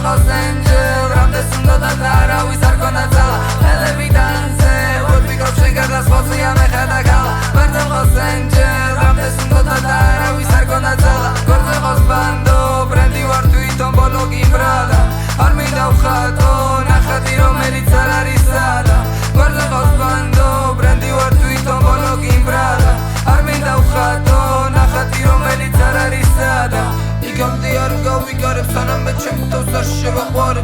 ყავს ენჯელ რამდენს უნდა და არავის არ ქონა ძალა ხელებიდან ზე ვარ ვიკრობ შენ გარდა სხვაზეა მე ხარ და გალა ვერდე ყავს ენჯელ რამდენს უნდა და არავის არ ქონა ძალა გორზე ყავს ბანდო ბრენდი ვარ თვითონ ბოლო გიბრადა არ მინდა ვხატო ნახატი რომელიც არ არის სადა გორზე ყავს ბანდო ბრენდი ვარ თვითონ ბოლო გიბრადა არ მინდა ვხატო ნახატი რომელიც არ არის სადა იგამდე არ გავიგარებ სანამ მე ჩემ თავს არ შევაყვარე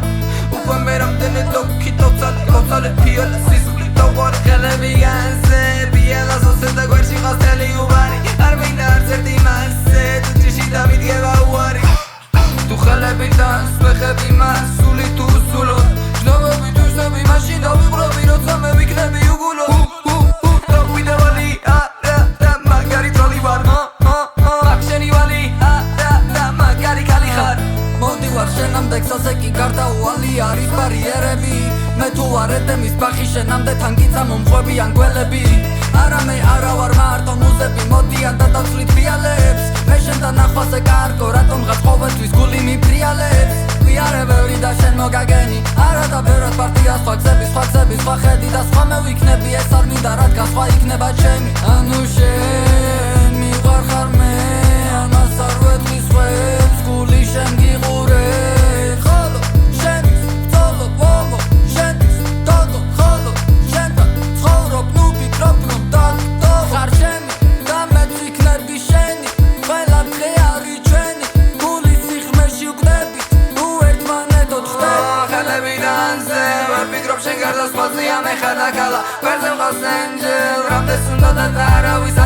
უკვე მე რამდენი დოქი დავცალე ფიალა სისხლი დავყარე ხელებიდან ზე ფიალას ოსე და გვერდში ყავს თელი უბანი არ მინდა არც ერთი მასზე თუ ჭიში დამიდგება უარი თუ ხელებიდან სვეხები მას სული თუ სულოდ ჯნობები თუ ზნები მაშინ დავიყრობი როცა მე ვიქნები უგულოდ დავიდევალი და მაგარი ძალი ვარ აქ შენი ვალი და მაგარი ქალი ხარ მოდი ვარ შენამდე გზაზე კი გარდაუვალი არის ბარიერები მე თუ არ ედემის ბახი შენამდე თან გიწამომყვებიან გველები არა მე არა ვარ მარტო მუზები მოდიან და დაცვლით ფიალებს მე შენთან ახვაზე კარგო რატომღაც ყოველთვის გული მიფრიალებს ვიარე ბევრი და შენ მოგაგენი არა და ბევრად პარტია სხვა გზები სხვა ხედი და სხვა მე ვიქნები ეს არ მინდა რადგან სხვა იქნება ჩემი ანუ შენ მიყვარ ხარ მე ამას არ ვეთქვის ხვებს გული შენ გიყურებ ხოლო შენთვის ვწოლობ ვომო შენთვის დოდო ხოლო შენთან ცხოვრობ ნუ ვფიქრობ რომ დაგდო ხარ ჩემი და მეც ვიქნები შენი ყველა დღე არის ჩვენი გულის სიღრმეში ვკდებით ნუ ერთმანეთოდ ხდებით ხელებიდან ზე ვარ ვფიქრობ შენ გარდა სხვაზეა მე ხარ და გალა ვერზე მყავს ენჯელ რამდენს უნდა და არავის